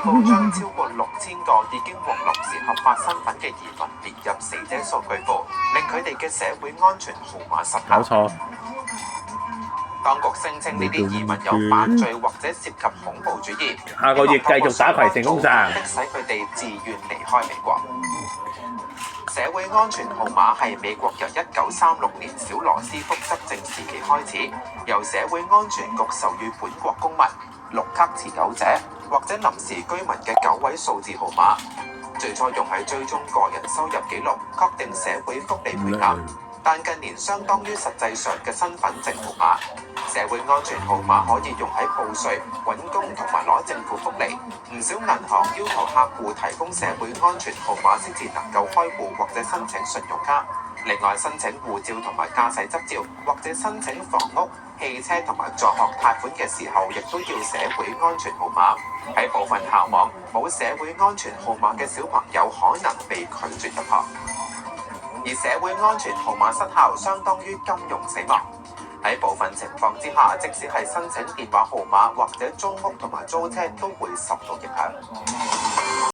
告將超過6000個已經獲臨時合法身份嘅移民列入死者數據庫，令佢哋嘅社會安全號碼失效。冇錯。當局聲稱呢啲移民有犯罪或者涉及恐怖主義，下個月繼續打葵成功站，迫使佢哋自願離開美國。社會安全號碼係美國由1936年小羅斯福執政時期開始，由社會安全局授予本國公民、綠卡持有者或者臨時居民嘅9位數字號碼。最初用喺追蹤個人收入記錄，確定社會福利配額，但近年相當於實際上嘅身份證號碼。社會安全號碼可以用喺報稅、揾工同埋攞政府福利。唔少銀行要求客戶提供社會安全號碼先至能夠開戶或者申請信用卡。另外，申請護照同埋駕駛執照，或者申請房屋、汽車同埋助學貸款嘅時候，亦都要社會安全號碼。喺部分校網，冇社會安全號碼嘅小朋友可能被拒絕入學。而社會安全號碼失效，相當於金融死亡。喺部分情況之下，即使係申請電話號碼或者租屋同埋租車，都會受到影響。